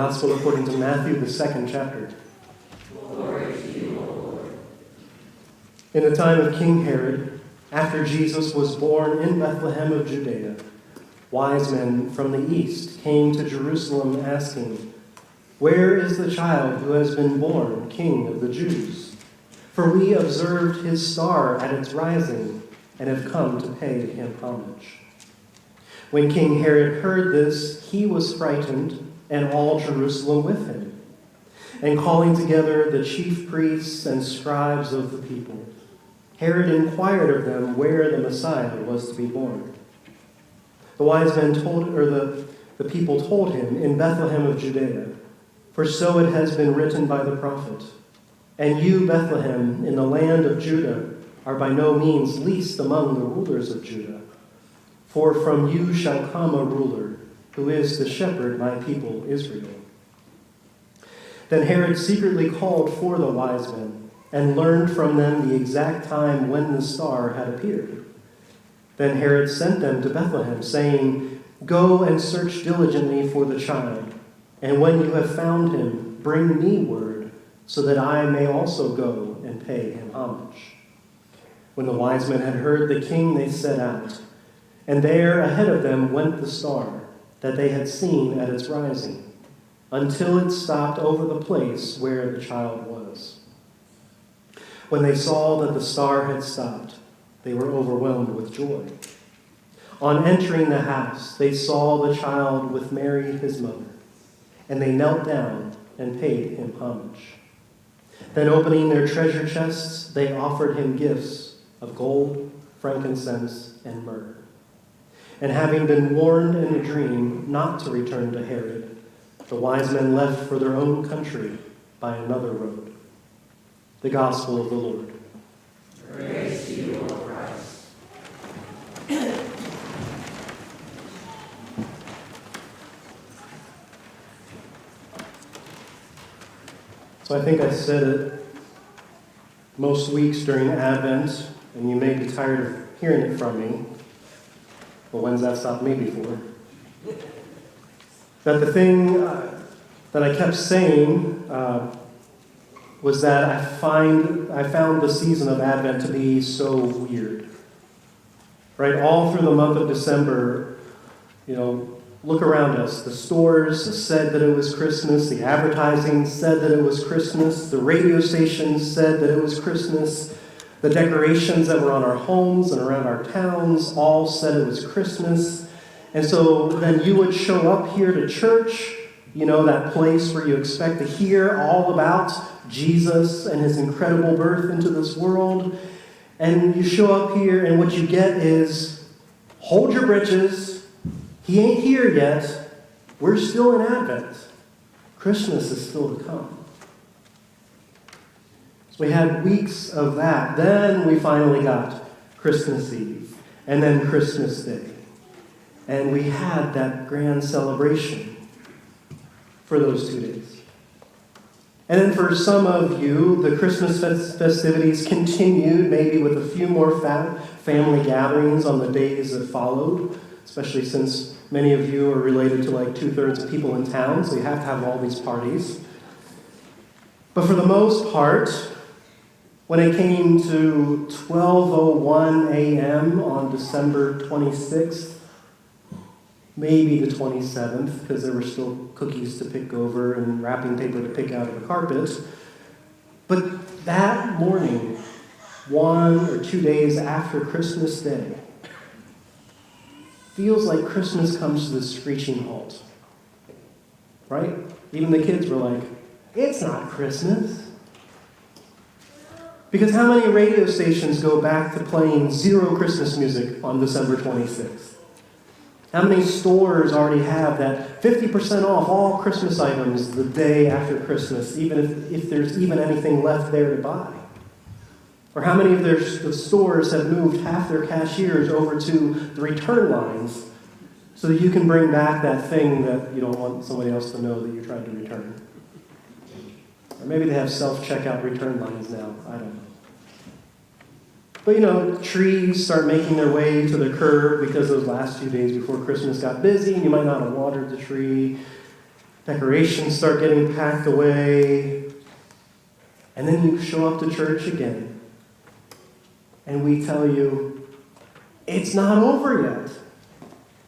Gospel according to Matthew, the 2nd chapter. Glory to you, O Lord. In the time of King Herod, after Jesus was born in Bethlehem of Judea, wise men from the east came to Jerusalem asking, "Where is the child who has been born King of the Jews? For we observed his star at its rising and have come to pay him homage." When King Herod heard this, he was frightened, and all Jerusalem with him. And calling together the chief priests and scribes of the people, Herod inquired of them where the Messiah was to be born. The wise men the people told him, "In Bethlehem of Judea, for so it has been written by the prophet. And you, Bethlehem, in the land of Judah, are by no means least among the rulers of Judah. For from you shall come a ruler, who is to shepherd my people Israel." Then Herod secretly called for the wise men and learned from them the exact time when the star had appeared. Then Herod sent them to Bethlehem, saying, "Go and search diligently for the child, and when you have found him, bring me word, so that I may also go and pay him homage." When the wise men had heard the king, they set out, and there ahead of them went the star that they had seen at its rising, until it stopped over the place where the child was. When they saw that the star had stopped, they were overwhelmed with joy. On entering the house, they saw the child with Mary, his mother, and they knelt down and paid him homage. Then opening their treasure chests, they offered him gifts of gold, frankincense, and myrrh. And having been warned in a dream not to return to Herod, the wise men left for their own country by another road. The Gospel of the Lord. Praise to you, O Christ. So I think I said it most weeks during Advent, and you may be tired of hearing it from me. Well, when's that stopped me before? That the thing that I kept saying was that I found the season of Advent to be so weird. Right? All through the month of December, look around us. The stores said that it was Christmas. The advertising said that it was Christmas. The radio stations said that it was Christmas. The decorations that were on our homes and around our towns all said it was Christmas. And so then you would show up here to church, that place where you expect to hear all about Jesus and his incredible birth into this world. And you show up here and what you get is, hold your britches. He ain't here yet. We're still in Advent. Christmas is still to come. We had weeks of that. Then we finally got Christmas Eve, and then Christmas Day. And we had that grand celebration for those 2 days. And then for some of you, the Christmas festivities continued, maybe with a few more family gatherings on the days that followed, especially since many of you are related to like 2/3 of people in town, so you have to have all these parties. But for the most part, when it came to 12:01 a.m. on December 26th, maybe the 27th, because there were still cookies to pick over and wrapping paper to pick out of the carpet. But that morning, 1 or 2 days after Christmas Day, feels like Christmas comes to this screeching halt. Right? Even the kids were like, "It's not Christmas." Because how many radio stations go back to playing zero Christmas music on December 26th? How many stores already have that 50% off all Christmas items the day after Christmas, even if there's even anything left there to buy? Or how many of the stores have moved half their cashiers over to the return lines so that you can bring back that thing that you don't want somebody else to know that you tried to return? Or maybe they have self-checkout return lines now. I don't know. But trees start making their way to the curb because those last few days before Christmas got busy and you might not have watered the tree. Decorations start getting packed away. And then you show up to church again. And we tell you, it's not over yet.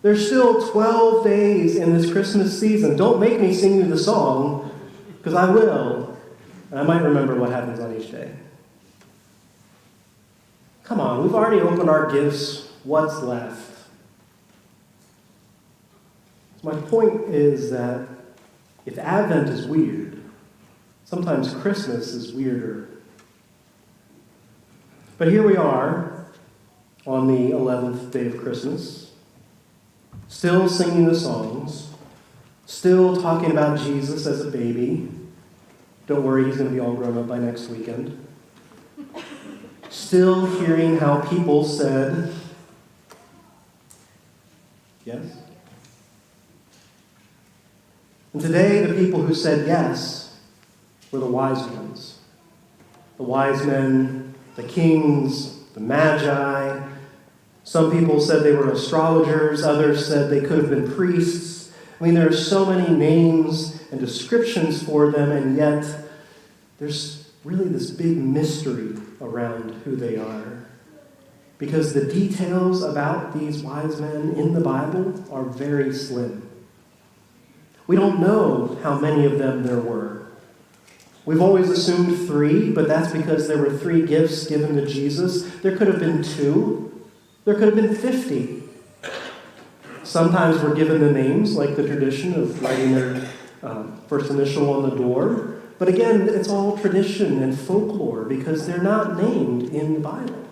There's still 12 days in this Christmas season. Don't make me sing you the song, because I will. And I might remember what happens on each day. Come on, we've already opened our gifts. What's left? My point is that if Advent is weird, sometimes Christmas is weirder. But here we are on the 11th day of Christmas, still singing the songs, still talking about Jesus as a baby. Don't worry, he's going to be all grown up by next weekend. Still hearing how people said, yes? And today, the people who said yes were the wise ones. The wise men, the kings, the magi. Some people said they were astrologers. Others said they could have been priests. I mean, there are so many names and descriptions for them, and yet there's really this big mystery around who they are. Because the details about these wise men in the Bible are very slim. We don't know how many of them there were. We've always assumed 3, but that's because there were 3 gifts given to Jesus. There could have been 2. There could have been 50. Sometimes we're given the names, like the tradition of writing their first initial on the door. But again, it's all tradition and folklore because they're not named in the Bible.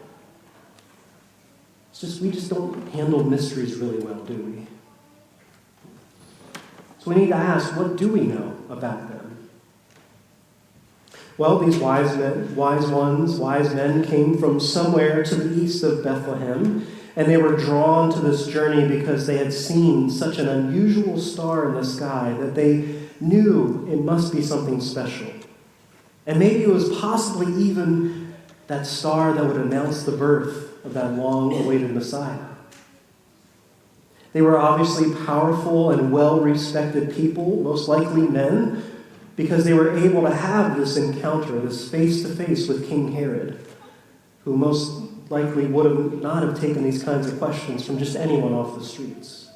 It's just, we just don't handle mysteries really well, do we? So we need to ask, what do we know about them? Well, these wise men came from somewhere to the east of Bethlehem, and they were drawn to this journey because they had seen such an unusual star in the sky that they knew it must be something special. And maybe it was possibly even that star that would announce the birth of that long-awaited Messiah. They were obviously powerful and well-respected people, most likely men, because they were able to have this encounter, this face-to-face with King Herod, who most likely would have not have taken these kinds of questions from just anyone off the streets.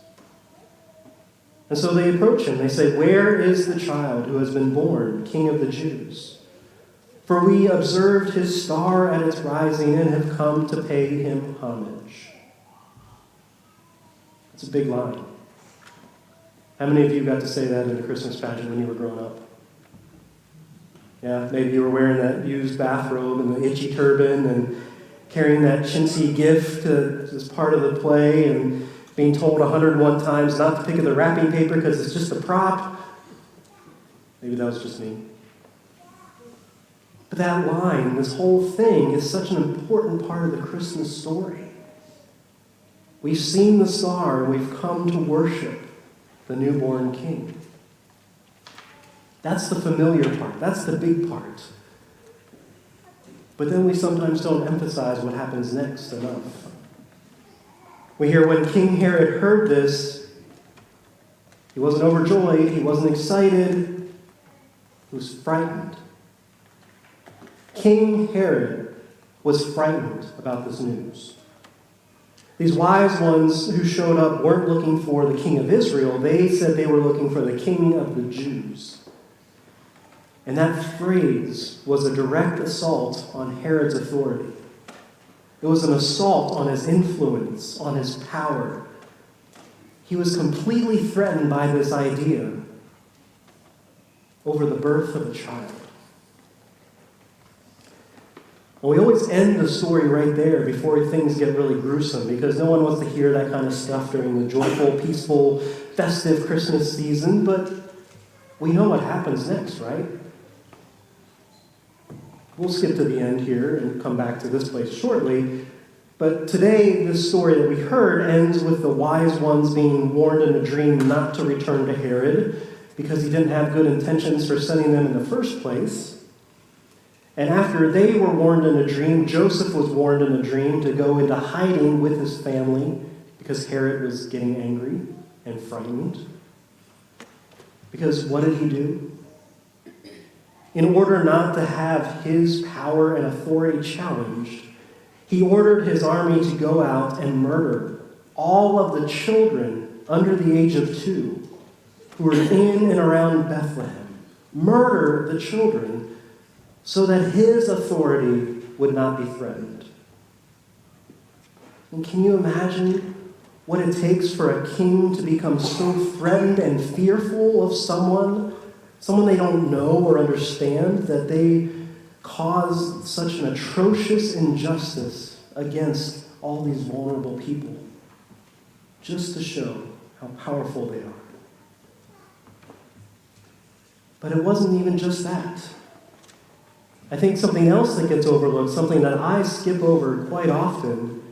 And so they approach him. They say, "Where is the child who has been born, King of the Jews? For we observed his star at its rising and have come to pay him homage." It's a big line. How many of you got to say that in a Christmas pageant when you were growing up? Yeah, maybe you were wearing that used bathrobe and the itchy turban and carrying that chintzy gift as part of the play and being told 101 times not to pick up the wrapping paper because it's just a prop. Maybe that was just me. But that line, this whole thing, is such an important part of the Christmas story. We've seen the star, and we've come to worship the newborn King. That's the familiar part. That's the big part. But then we sometimes don't emphasize what happens next enough. We hear when King Herod heard this, he wasn't overjoyed, he wasn't excited, he was frightened. King Herod was frightened about this news. These wise ones who showed up weren't looking for the king of Israel. They said they were looking for the king of the Jews. And that phrase was a direct assault on Herod's authority. It was an assault on his influence, on his power. He was completely threatened by this idea over the birth of a child. And we always end the story right there before things get really gruesome because no one wants to hear that kind of stuff during the joyful, peaceful, festive Christmas season, but we know what happens next, right? We'll skip to the end here and come back to this place shortly, but today this story that we heard ends with the wise ones being warned in a dream not to return to Herod because he didn't have good intentions for sending them in the first place. And after they were warned in a dream, Joseph was warned in a dream to go into hiding with his family because Herod was getting angry and frightened. Because what did he do? In order not to have his power and authority challenged, he ordered his army to go out and murder all of the children under the age of 2 who were in and around Bethlehem. Murder the children so that his authority would not be threatened. And can you imagine what it takes for a king to become so threatened and fearful of someone they don't know or understand, that they cause such an atrocious injustice against all these vulnerable people, just to show how powerful they are? But it wasn't even just that. I think something else that gets overlooked, something that I skip over quite often,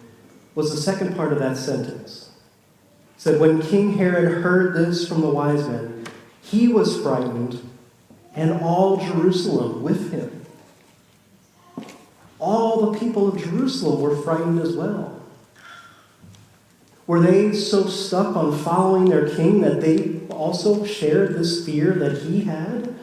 was the second part of that sentence. It said, when King Herod heard this from the wise men, he was frightened, and all Jerusalem with him. All the people of Jerusalem were frightened as well. Were they so stuck on following their king that they also shared this fear that he had?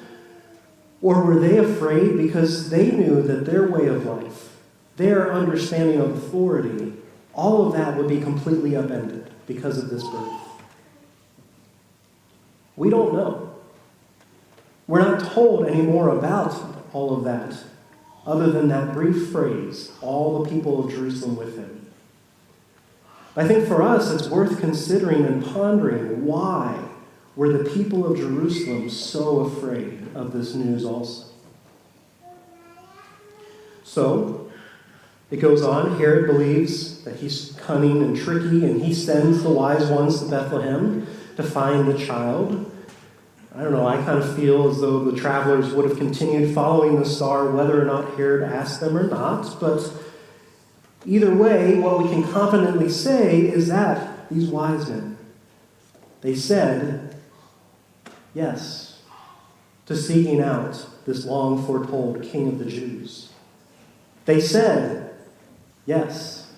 Or were they afraid because they knew that their way of life, their understanding of authority, all of that would be completely upended because of this birth? We don't know. We're not told any more about all of that, other than that brief phrase, all the people of Jerusalem with him. I think for us, it's worth considering and pondering, why were the people of Jerusalem so afraid of this news also? So, it goes on. Herod believes that he's cunning and tricky, and he sends the wise ones to Bethlehem to find the child. I don't know, I kind of feel as though the travelers would have continued following the star, whether or not Herod asked them or not. But either way, what we can confidently say is that these wise men, they said yes to seeking out this long foretold King of the Jews. They said yes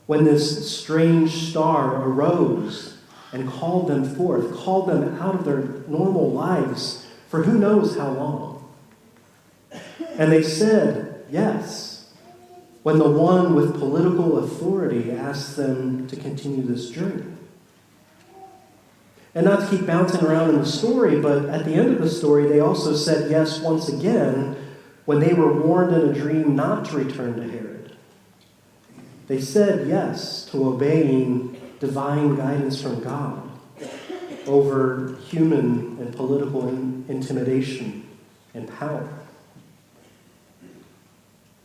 when this strange star arose and called them forth, called them out of their normal lives for who knows how long. And they said yes when the one with political authority asked them to continue this journey. And not to keep bouncing around in the story, but at the end of the story, they also said yes once again when they were warned in a dream not to return to Herod. They said yes to obeying divine guidance from God over human and political intimidation and power.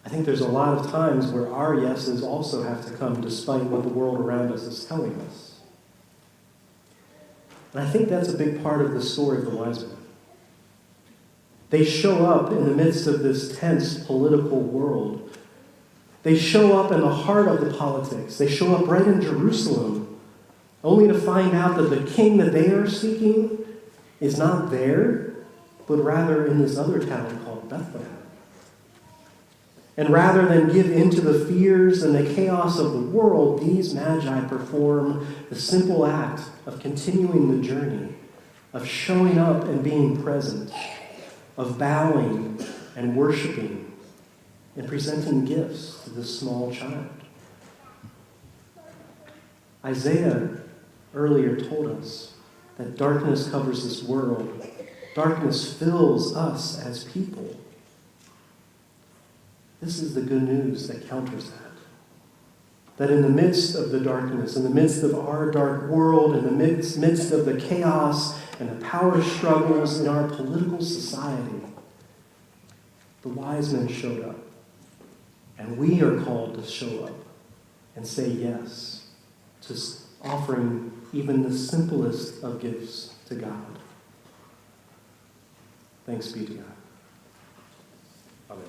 I think there's a lot of times where our yeses also have to come despite what the world around us is telling us. And I think that's a big part of the story of the wise men. They show up in the midst of this tense political world. They show up in the heart of the politics. They show up right in Jerusalem, only to find out that the king that they are seeking is not there, but rather in this other town called Bethlehem. And rather than give in to the fears and the chaos of the world, these magi perform the simple act of continuing the journey, of showing up and being present, of bowing and worshiping and presenting gifts to this small child. Isaiah earlier told us that darkness covers this world. Darkness fills us as people. This is the good news that counters that. That in the midst of the darkness, in the midst of our dark world, in the midst of the chaos and the power struggles in our political society, the wise men showed up. And we are called to show up and say yes to offering even the simplest of gifts to God. Thanks be to God. Amen.